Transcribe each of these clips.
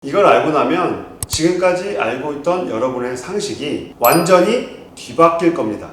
이걸 알고 나면 지금까지 알고 있던 여러분의 상식이 완전히 뒤바뀔 겁니다.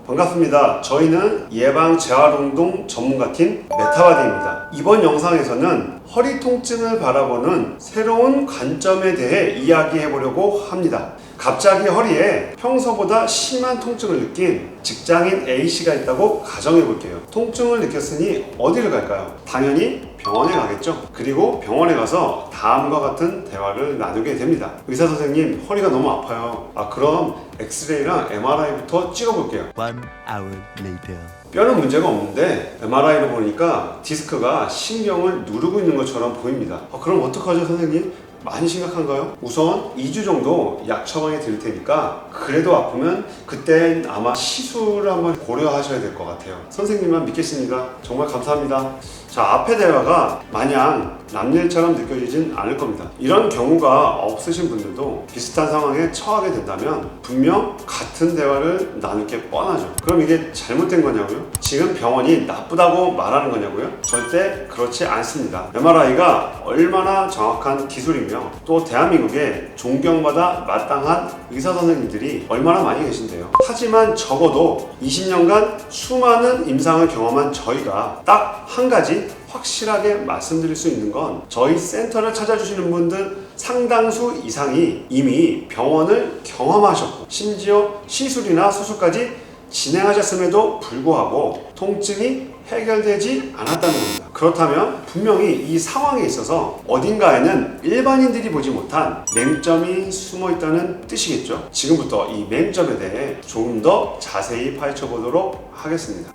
반갑습니다. 저희는 예방 재활운동 전문가팀 메타바디입니다. 이번 영상에서는 허리 통증을 바라보는 새로운 관점에 대해 이야기해 보려고 합니다. 갑자기 허리에 평소보다 심한 통증을 느낀 직장인 A씨가 있다고 가정해 볼게요. 통증을 느꼈으니 어디를 갈까요? 당연히 병원에 가겠죠. 그리고 병원에 가서 다음과 같은 대화를 나누게 됩니다. 의사 선생님, 허리가 너무 아파요. 그럼 엑스레이랑 MRI부터 찍어볼게요. 1 hour later. 뼈는 문제가 없는데 MRI로 보니까 디스크가 신경을 누르고 있는 것처럼 보입니다. 그럼 어떡하죠, 선생님? 많이 심각한가요? 우선 2주 정도 약 처방해 드릴 테니까 그래도 아프면 그땐 아마 시술을 한번 고려하셔야 될 것 같아요. 선생님만 믿겠습니다. 정말 감사합니다. 자, 앞의 대화가 마냥 남일처럼 느껴지진 않을 겁니다. 이런 경우가 없으신 분들도 비슷한 상황에 처하게 된다면 분명 같은 대화를 나눌 게 뻔하죠. 그럼 이게 잘못된 거냐고요? 지금 병원이 나쁘다고 말하는 거냐고요? 절대 그렇지 않습니다. MRI가 얼마나 정확한 기술이며 또 대한민국에 존경받아 마땅한 의사 선생님들이 얼마나 많이 계신데요. 하지만 적어도 20년간 수많은 임상을 경험한 저희가 딱 한 가지 확실하게 말씀드릴 수 있는 건 저희 센터를 찾아주시는 분들 상당수 이상이 이미 병원을 경험하셨고 심지어 시술이나 수술까지 진행하셨음에도 불구하고 통증이 해결되지 않았다는 겁니다. 그렇다면 분명히 이 상황에 있어서 어딘가에는 일반인들이 보지 못한 맹점이 숨어 있다는 뜻이겠죠. 지금부터 이 맹점에 대해 조금 더 자세히 파헤쳐 보도록 하겠습니다.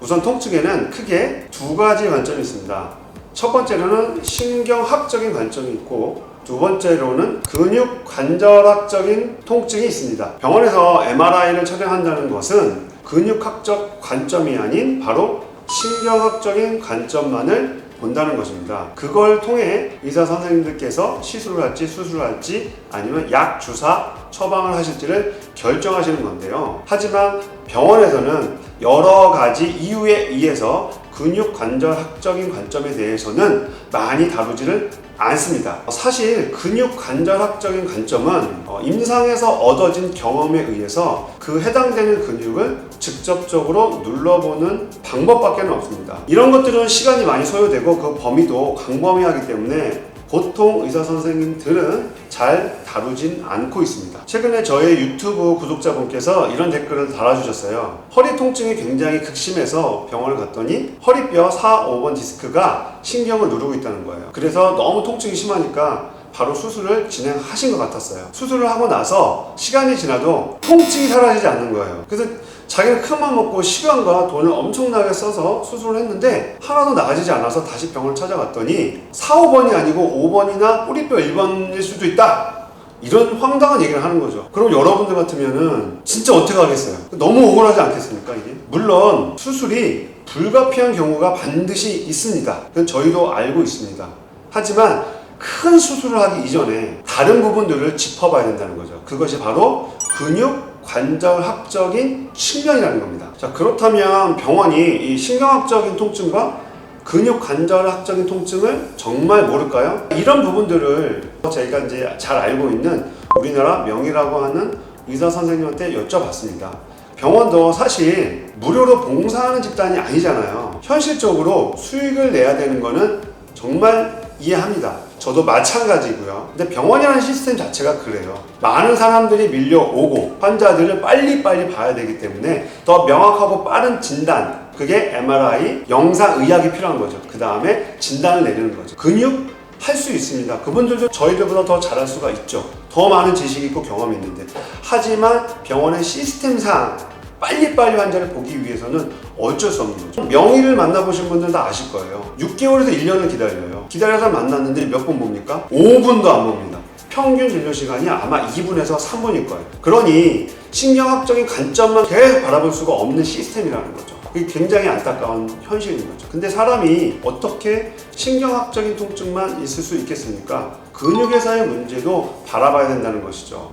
우선 통증에는 크게 두 가지 관점이 있습니다. 첫 번째로는 신경학적인 관점이 있고 두 번째로는 근육 관절학적인 통증이 있습니다. 병원에서 MRI를 촬영한다는 것은 근육학적 관점이 아닌 바로 신경학적인 관점만을 본다는 것입니다. 그걸 통해 의사 선생님들께서 시술을 할지 수술을 할지 아니면 약 주사 처방을 하실지를 결정하시는 건데요. 하지만 병원에서는 여러 가지 이유에 의해서 근육 관절학적인 관점에 대해서는 많이 다루지를 않습니다. 사실 근육 관절학적인 관점은 임상에서 얻어진 경험에 의해서 그 해당되는 근육을 직접적으로 눌러보는 방법밖에 없습니다. 이런 것들은 시간이 많이 소요되고 그 범위도 광범위하기 때문에 보통 의사 선생님들은 잘 다루진 않고 있습니다. 최근에 저의 유튜브 구독자분께서 이런 댓글을 달아주셨어요. 허리 통증이 굉장히 극심해서 병원을 갔더니 허리뼈 4, 5번 디스크가 신경을 누르고 있다는 거예요. 그래서 너무 통증이 심하니까 바로 수술을 진행하신 것 같았어요. 수술을 하고 나서 시간이 지나도 통증이 사라지지 않는 거예요. 그래서 자기는 큰맘 먹고 시간과 돈을 엄청나게 써서 수술을 했는데 하나도 나아지지 않아서 다시 병원을 찾아갔더니 4, 5번이 아니고 5번이나 꼬리뼈 1번일 수도 있다, 이런 황당한 얘기를 하는 거죠. 그럼 여러분들 같으면은 진짜 어떻게 하겠어요? 너무 억울하지 않겠습니까 이게? 물론 수술이 불가피한 경우가 반드시 있습니다. 그건 저희도 알고 있습니다. 하지만 큰 수술을 하기 이전에 다른 부분들을 짚어봐야 된다는 거죠. 그것이 바로 근육 관절학적인 측면이라는 겁니다. 자, 그렇다면 병원이 이 신경학적인 통증과 근육 관절학적인 통증을 정말 모를까요? 이런 부분들을 저희가 이제 잘 알고 있는 우리나라 명의라고 하는 의사 선생님한테 여쭤봤습니다. 병원도 사실 무료로 봉사하는 집단이 아니잖아요. 현실적으로 수익을 내야 되는 거는 정말 이해합니다. 저도 마찬가지고요. 근데 병원이라는 시스템 자체가 그래요. 많은 사람들이 밀려오고 환자들을 빨리빨리 봐야 되기 때문에 더 명확하고 빠른 진단, 그게 MRI, 영상의학이 필요한 거죠. 그 다음에 진단을 내리는 거죠. 근육 할 수 있습니다. 그분들도 저희들보다 더 잘할 수가 있죠. 더 많은 지식이 있고 경험이 있는데. 하지만 병원의 시스템상 빨리빨리 환자를 보기 위해서는 어쩔 수 없는 거죠. 명의를 만나보신 분들은 다 아실 거예요. 6개월에서 1년을 기다려요. 기다려서 만났는데 몇 분 봅니까? 5분도 안 봅니다. 평균 진료 시간이 아마 2분에서 3분일 거예요. 그러니 신경학적인 관점만 계속 바라볼 수가 없는 시스템이라는 거죠. 그게 굉장히 안타까운 현실인 거죠. 근데 사람이 어떻게 신경학적인 통증만 있을 수 있겠습니까? 근육에서의 문제도 바라봐야 된다는 것이죠.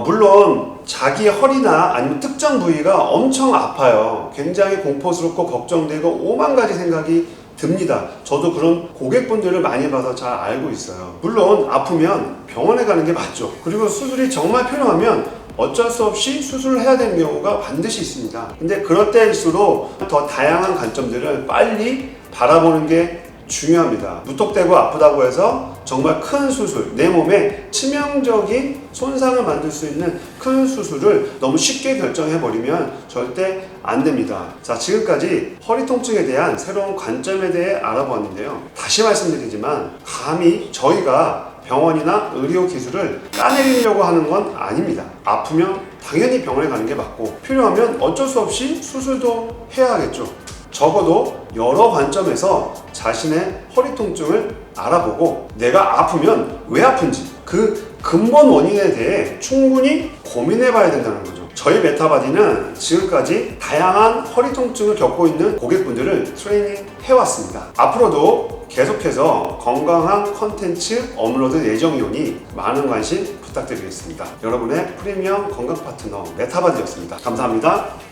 물론 자기 허리나 아니면 특정 부위가 엄청 아파요. 굉장히 공포스럽고 걱정되고 오만 가지 생각이 듭니다. 저도 그런 고객분들을 많이 봐서 잘 알고 있어요. 물론 아프면 병원에 가는 게 맞죠. 그리고 수술이 정말 필요하면 어쩔 수 없이 수술을 해야 되는 경우가 반드시 있습니다. 근데 그럴 때일수록 더 다양한 관점들을 빨리 바라보는 게 중요합니다. 무턱대고 아프다고 해서 정말 큰 수술, 내 몸에 치명적인 손상을 만들 수 있는 큰 수술을 너무 쉽게 결정해버리면 절대 안 됩니다. 자, 지금까지 허리 통증에 대한 새로운 관점에 대해 알아보았는데요. 다시 말씀드리지만 감히 저희가 병원이나 의료 기술을 까내리려고 하는 건 아닙니다. 아프면 당연히 병원에 가는 게 맞고 필요하면 어쩔 수 없이 수술도 해야 하겠죠. 적어도 여러 관점에서 자신의 허리 통증을 알아보고 내가 아프면 왜 아픈지 그 근본 원인에 대해 충분히 고민해 봐야 된다는 거죠. 저희 메타바디는 지금까지 다양한 허리 통증을 겪고 있는 고객분들을 트레이닝 해왔습니다. 앞으로도 계속해서 건강한 컨텐츠 업로드 예정이오니 많은 관심 부탁드리겠습니다. 여러분의 프리미엄 건강 파트너 메타바디였습니다. 감사합니다.